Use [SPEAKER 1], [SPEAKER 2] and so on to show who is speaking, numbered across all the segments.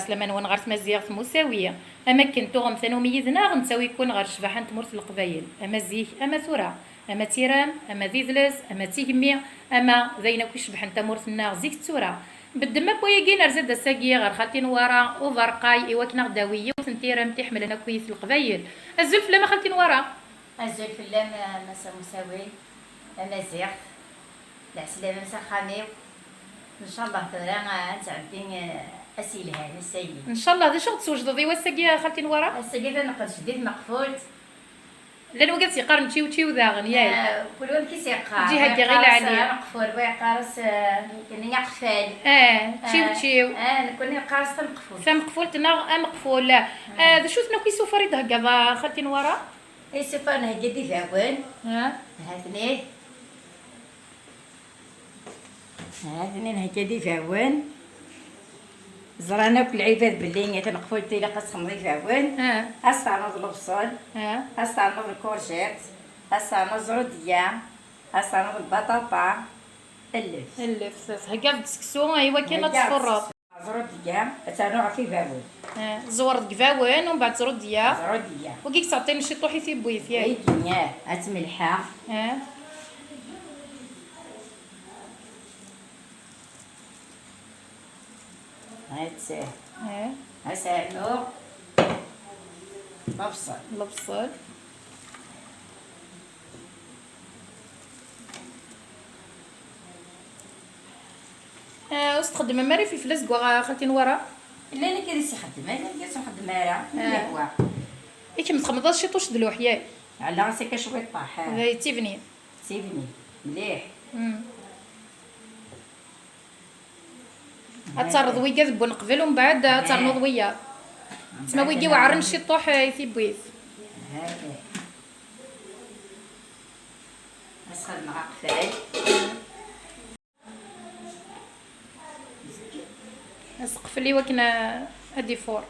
[SPEAKER 1] غارس لما نون غارس مزيغ مساويه اما كنتو غمثانو ميزنا غنساوي يكون غير شبحان تمرت القبايل اما زيك اما ثورة اما تيران اما ذيذلس اما تيكمي اما زينا كي شبحان تمرتنا زيك ثورة بالدم بويا نرزد الساقيه غير خالتي نوارا وفرقاي ايوا كنا غداويه وثنتيرا متحمل انا كويس القبايل الزلف لما خالتي نوارا
[SPEAKER 2] الزلف لا مسا مساوي اما زيغ العسلامه مسا خاميو ان شاء الله ترى تعدي اسيلها السيد
[SPEAKER 1] ان شاء الله. شغل توجدوا ذي وساقيه خالتي نوارا
[SPEAKER 2] السيد نقد جديد مقفول
[SPEAKER 1] لانه وقت يقارن تشيو ذاغن ياك
[SPEAKER 2] كل وين كيسيقار
[SPEAKER 1] جهه كي غير عليه
[SPEAKER 2] مقفول ويقارس كني قفال
[SPEAKER 1] تشيو
[SPEAKER 2] كوني قارس مقفول
[SPEAKER 1] فمقفول تنا مقفول لا ذا شو ثنا كي سوفر يدهكا خالتي نوارا
[SPEAKER 2] اي سوفر نهجدي فاون هاثني نهجدي فاون زرانا كل عباد باللي تنقفل تيلا قسم ضيف عوان هسا نوض البصل هسا نوض الكورجيت هسا نوض الزرودية هسا نوض البطاطا
[SPEAKER 1] اللف هكا تسكسو ايوا كاين تصفرات
[SPEAKER 2] زرودية تنوع في فاون
[SPEAKER 1] زورد كفاون ومن بعد زرودية
[SPEAKER 2] زرودية
[SPEAKER 1] وكيك تعطيني شي طوحي في بويث ياك
[SPEAKER 2] هات ملحة هسا نوع
[SPEAKER 1] البصل واستخدم ماري في فلس كوا خالتي نوارا
[SPEAKER 2] لا انا كيرسي خدمه انا كيرسي خدمه راه
[SPEAKER 1] ياك ما تخمضاش شي طوش دلوح ياك
[SPEAKER 2] على راسي كشوي طاح
[SPEAKER 1] هاي تيفني
[SPEAKER 2] مليح
[SPEAKER 1] اترض ويا ذبون قبل ومن بعد ترنوض ويا تما ويا وعرن شي طوح يثيب بويث
[SPEAKER 2] هذا اسخد مع قفاي
[SPEAKER 1] اسقف لي وكنا ادي فور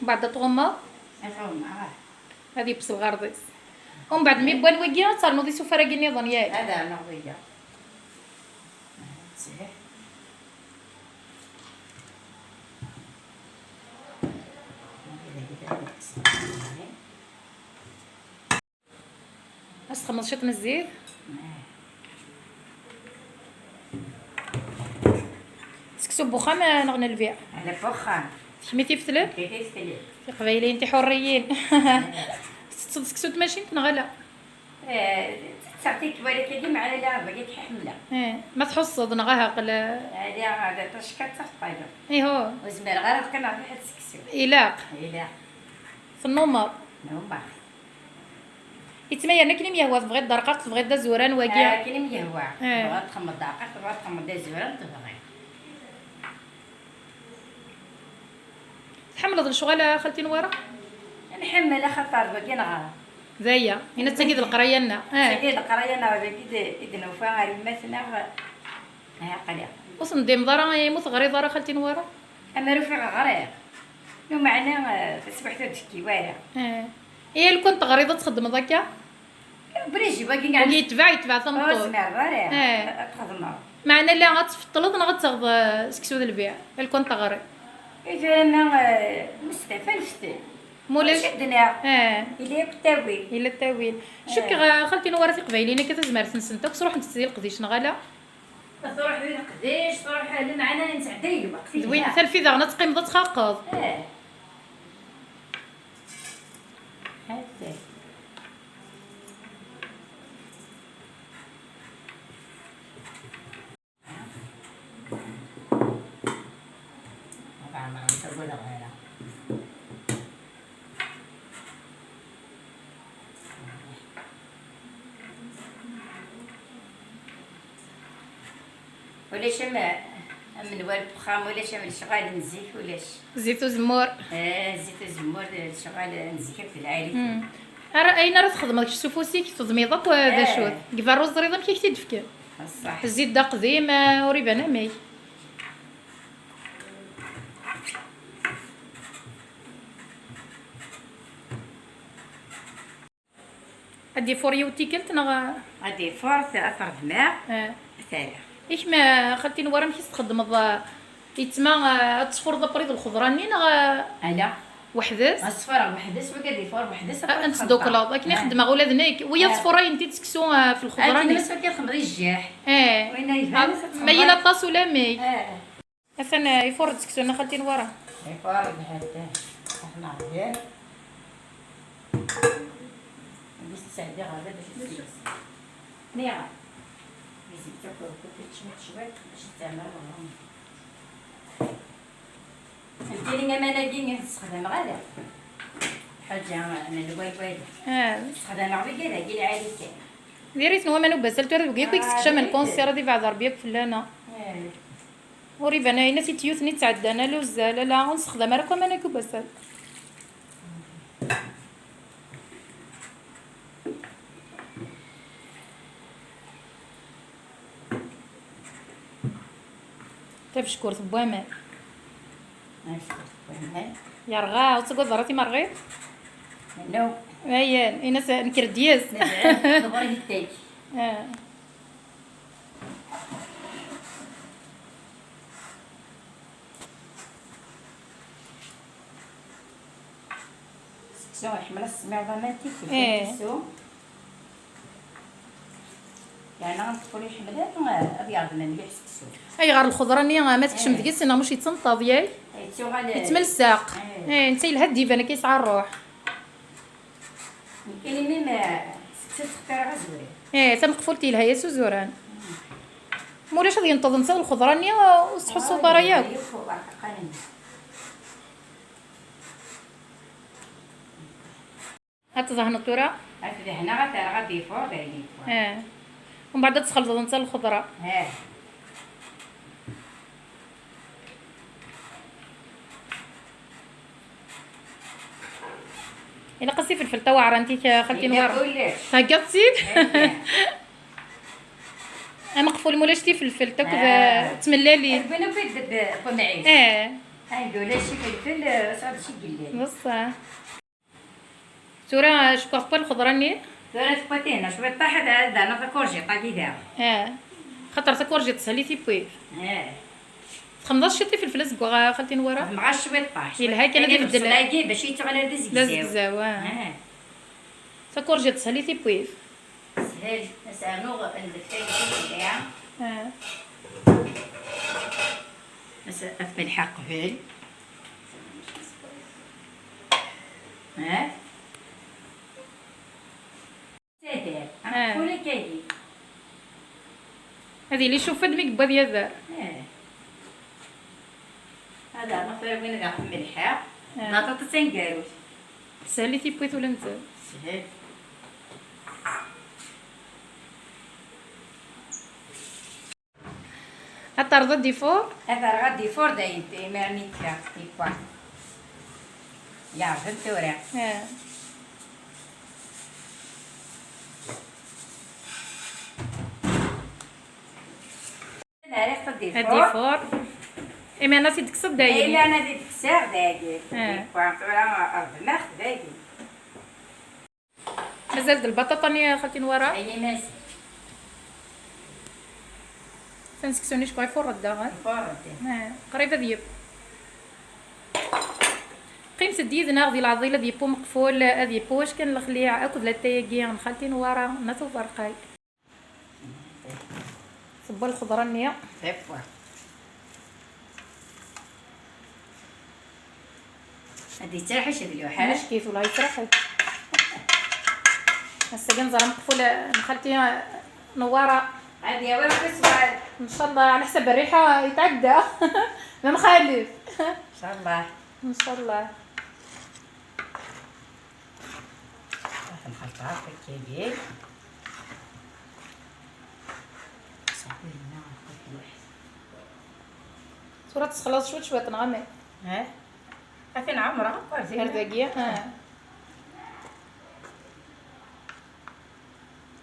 [SPEAKER 1] بعد طغمه هذه بس الغرديس ومن بعد مي بوان ويا ترنوضي سفره كي نظن ياك
[SPEAKER 2] هذا نوضيا
[SPEAKER 1] خمس شط من الزيت سكسو بوخام نغنى البيع
[SPEAKER 2] على فخام
[SPEAKER 1] تحميتي فتلة في قبايلين انت حريين سكسو ماشي نغلا
[SPEAKER 2] تعطيك بالك كي معنا لا بقيت حمله
[SPEAKER 1] ما تحصد نغاها قلا
[SPEAKER 2] هذا تشكات طايله
[SPEAKER 1] اي هو
[SPEAKER 2] وزمر غير كنا في حد سكسو
[SPEAKER 1] إلاق في النومر يتمايا انا كلمه هو تبغي الدرقاق تبغي دا زوران واكيا
[SPEAKER 2] كلمه هو تبغى تخمر دقيق تبغى تخمر دا زوران تبغي
[SPEAKER 1] تحمل الشغل خالتي نواره
[SPEAKER 2] نحمل خاطر باقي نغا
[SPEAKER 1] زايا هنا تسقيد القرايه لنا
[SPEAKER 2] تسقيد القرايه لنا باقي اذن وفاغ مثلا ها قليل
[SPEAKER 1] وصن ديم ضرا يموت غري ضرا خالتي نواره
[SPEAKER 2] اما رفيق غريق لو معنا تصبح تشكي وايره
[SPEAKER 1] هي اللي كنت غريضه تخدم ضكا
[SPEAKER 2] بريجي باقي قاعد
[SPEAKER 1] يتبع ثمطو
[SPEAKER 2] تخدم
[SPEAKER 1] معنا لا غتفطلط انا غتاخذ سكسو البيع اللي كنت غري
[SPEAKER 2] اذا انا مستفى نفتي
[SPEAKER 1] مولاش
[SPEAKER 2] شدنا الى التاويل
[SPEAKER 1] الى التاويل شوفي خالتي نواره في قبايلينا كتزمر سنسنتك تروح نتسدي القديش نغالا
[SPEAKER 2] تروح للقديش تروح معنا نتعدي الوقت
[SPEAKER 1] زوين حتى الفيضه غنا تقيم ضد تخاقض
[SPEAKER 2] هاتي ولا شمع من والد بخام ولا شمع شغال نزيك ولاش
[SPEAKER 1] زيت وزمور
[SPEAKER 2] زيت وزمور شغال نزيك في العائله
[SPEAKER 1] اين راه تخدم داك السفوسي كي تضميضك وهذا شوت كيف الرز ريضه كي تدفك
[SPEAKER 2] صح
[SPEAKER 1] الزيت دا قديم وريبان مي هادي فوريا وتيكلت نغ
[SPEAKER 2] غادي فور ثلاثة الماء ثلاثة
[SPEAKER 1] إيش ما خلتي نورا ماشي تخدم يتما تصفر بريد الخضراني نغ
[SPEAKER 2] ألا
[SPEAKER 1] وحدس
[SPEAKER 2] الصفر وحدس وكادي فور وحدس
[SPEAKER 1] انت دوكلاط لكن نخدم ولادنا ويا صفورة انت تسكسو في الخضراني
[SPEAKER 2] بس كنخمري الجاح وين
[SPEAKER 1] يفهم ما يلا طاس ولا مي انا يفور تسكسو انا خلتي نورا
[SPEAKER 2] يفور بهذا احنا عارفين بس تساعدي غادا باش تسيس نيغا بيزيد تاكل كنت شويه باش تعمل والله ديري مناديل نستخدم غادا حاجه انا الوايد نستخدم غير كذا كي عادي
[SPEAKER 1] ديري نو منو بسلت راه بيك كسكشا من كونسير دي بعد ربيك فلانا وريف انا ناس تيوثني تعدى انا لوز لا نستخدم راه كما انا كو بسل تفشكر ثبوامه يا رغا وتقول ضرتي مرغيب
[SPEAKER 2] نو
[SPEAKER 1] ايان ايناس نكر دياز
[SPEAKER 2] دبر يديك سو حمل السميع ضمانتي كيفاش يعني نطفو لي حملات ابيض من اللي حسكسو
[SPEAKER 1] اي غير الخضراني ما تكشم ديك انا ماشي تنطا ديال يتملسق انت الهدي فانا كيسعى الروح
[SPEAKER 2] كاين ما سكسات اختار غزوري
[SPEAKER 1] تنقفلتي لها يا سوزوران مولاش غادي ينتظم نساو الخضراني وصحو السوبر ياك هتظهر الطورة
[SPEAKER 2] هنا غادي فوق دايرين
[SPEAKER 1] ومن بعد تخلط انت الخضره الا قصي فلفل توعر انت خلتي نوار هكاطي انا مقفول مولاش تي فلفل تاكل تملالي
[SPEAKER 2] بنا بيد بنعيش نقول شي فلفل صاد شي قليل
[SPEAKER 1] بصح سورة شكون في الخضراني
[SPEAKER 2] ثلاث باتين شويه طاح هذا انا كورجي طاقي داها
[SPEAKER 1] خاطر تا كورجي تسهلي تيبوي 15 شتي في الفلس كوا خلتي نورا
[SPEAKER 2] مع شويه طاح
[SPEAKER 1] يلها كان غير بدل
[SPEAKER 2] لاقي باش يتغلى
[SPEAKER 1] دزكزاو تا كورجي تسهلي تيبوي
[SPEAKER 2] سهل نسانو ندفي كاع بس افملح قبل كل كاين
[SPEAKER 1] هذه اللي شوف فدمك بهذا هذا
[SPEAKER 2] هذا مثلا وين غنحط ملح بطاطا تنقاروش
[SPEAKER 1] سهلي تيبويت ولا نزال
[SPEAKER 2] سهل
[SPEAKER 1] هذا رضا ديفور
[SPEAKER 2] هذا رغا ديفور داين معني تاع ديفور يا فهمت ورا
[SPEAKER 1] الديفور اما انا سيدك صدايق
[SPEAKER 2] الا انا ديك الساعه دايق ما دايق
[SPEAKER 1] مازال البطاطا ني خلتي نورا
[SPEAKER 2] اي ماس
[SPEAKER 1] تنسكسوني شكون فور الداغ
[SPEAKER 2] فور
[SPEAKER 1] قريبه ديب قيمة الديد ناخذ العضيلة ديبو مقفول هذه بوش كان الخليع اكل لا تايقي خلتي نورا ناتو فرقاي صبوا الخضره النيه
[SPEAKER 2] صفوا هادي ترحش هاد الوحاش
[SPEAKER 1] مش كيف ولا يترحش هسه كنزرع مقفول خلتي نواره
[SPEAKER 2] هادي وين كسوال
[SPEAKER 1] ان شاء الله على حسب الريحه يتعدى ما مخالف
[SPEAKER 2] ان شاء الله
[SPEAKER 1] ان شاء الله
[SPEAKER 2] نخلطها في الكبير
[SPEAKER 1] صورة تخلص شوي تنغمي
[SPEAKER 2] فين عمرها
[SPEAKER 1] غير دقيقة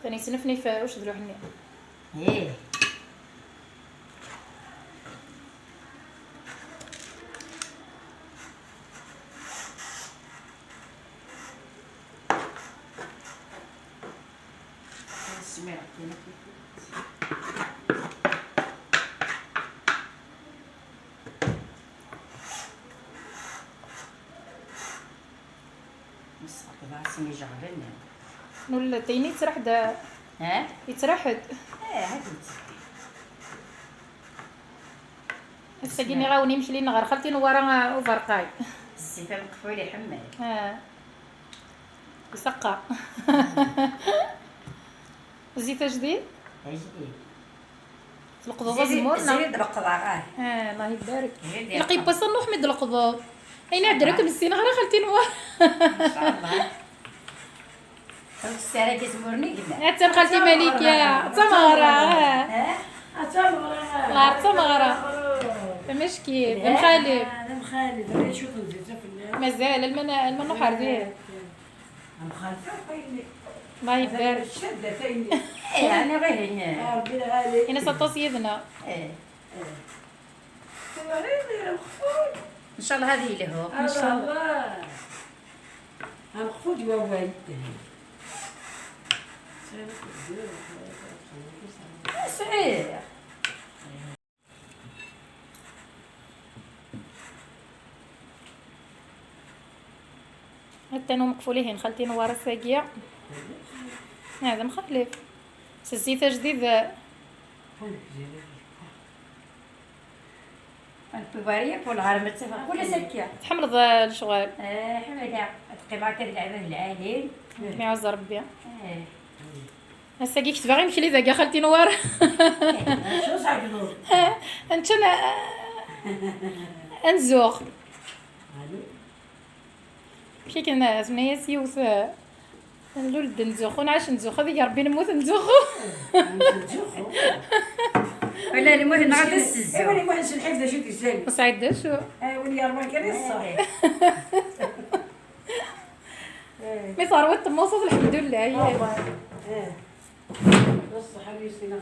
[SPEAKER 1] ثاني سنفني في واش دروح النية
[SPEAKER 2] راسي جغلن
[SPEAKER 1] ولا تيني تسرح دا يترحد
[SPEAKER 2] هادي
[SPEAKER 1] الساقيني غاوني يمشي لينا غير خالتي نورا وفرقاي
[SPEAKER 2] الزيفه مقفول يحمل
[SPEAKER 1] يسقى الزيفه جديد في القضوض زمورنا
[SPEAKER 2] زيد القضاء
[SPEAKER 1] الله يبارك لقي بصل نحمد القضوض اين عدرك بالسينه غير خالتي نور
[SPEAKER 2] ان شاء الله الساره كتمرني قلنا
[SPEAKER 1] حتى خالتي مليكه تمغرا الله تمغرا مشكي بن خالد
[SPEAKER 3] انا مخالد انا شوف الزيتون في
[SPEAKER 1] مازال المنو حاردين
[SPEAKER 3] مخالد
[SPEAKER 1] الله يبارك
[SPEAKER 3] شده ثاني
[SPEAKER 2] انا غير هنا
[SPEAKER 3] ربي العالي
[SPEAKER 1] انا سطوس يدنا
[SPEAKER 2] ان شاء الله هذه له
[SPEAKER 3] ان شاء الله هم خفوت ووالد
[SPEAKER 2] صحيح
[SPEAKER 1] حتى نو مقفولين خالتي نوار الساقيه هذا مخلف سيته جديد
[SPEAKER 2] البواريه كل عام متفق كل سكيه
[SPEAKER 1] تحمل الشغل
[SPEAKER 2] حميده تقيبها كتلعب العالي
[SPEAKER 1] يعز ربي الساقي كنت باغي نمشي لي زاكا خالتي نوار
[SPEAKER 3] شو صاحبي
[SPEAKER 1] انت انزوغ كي كنا زمنيا سيوث الولد نزوخ ونعيش نزوخ هذيك ربي نموت نزوخ
[SPEAKER 2] ولا اللي مهم نعرف السزو
[SPEAKER 3] ايوا اللي واحد الحفظه شو تسالي
[SPEAKER 1] وسعيد شو
[SPEAKER 3] ولي 4 كان صحيح
[SPEAKER 1] مي ثروت موصل الحمد لله هي
[SPEAKER 3] بصح حبيبتي نغا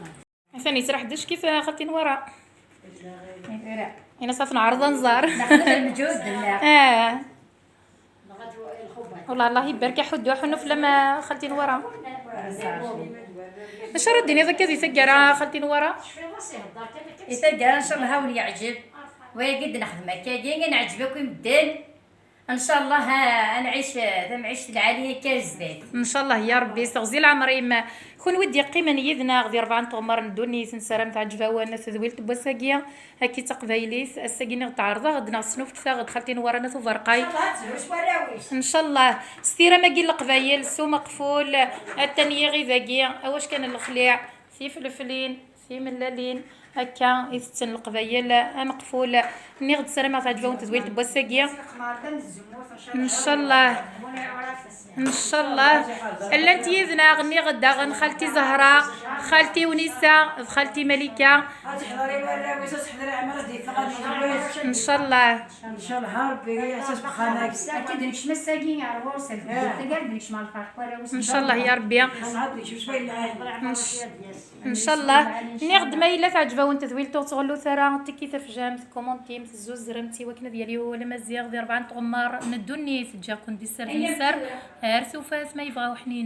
[SPEAKER 1] حسن يسرح دش كيف خالتي نورا انا صافنا عرضه نزار
[SPEAKER 2] المجهود
[SPEAKER 1] والله الله يبارك حدو حنو فلما خالتي نورا اش رديني ذاك زي سكره خالتي نورا
[SPEAKER 2] يسجل ان شاء الله هاول يعجب ويقد نخدمك كاين نعجبك ويمدن ان شاء الله نعيش نعيش العاليه كازداد
[SPEAKER 1] ان شاء الله يا ربي استغزي العمري ما كون ودي قيمه نيدنا غدي 4 طمر ندوني سنسرام تاع جفاوه ذويلت بوساكيه هكي تقبايليس الساكيني غتعرضه غد نغسنو في غد خالتي نورا ناس وفرقاي ان شاء الله ستيره ما كاين القبايل سو مقفول التانية غي ذاكي واش كان الخليع سي فلفلين سي ملالين هكا يستن القبايل مقفول ني غد سلامه تاع جفاوه تزويلت بوساكيه ان شاء الله ان شاء الله الا انت يزنا غني غدا غن خالتي زهراء خالتي ونيسه خالتي ملكه ان شاء الله
[SPEAKER 3] ان شاء الله ربي اساس بخانك
[SPEAKER 2] اكيد نكش مساكين يا روسك تقعد نكش مع الفرق
[SPEAKER 1] ان شاء الله يا ربي ان شاء الله نغد ما الا تعجبوا وانت ذويلتو تغلو ثرا تكي تفجام كومونتي الزوز زرمتي وكنا ديالي ولا مزيغ ديال 4 طغمار ندوني تجا كون دي سير ارسو فاس ما يبغاو حنين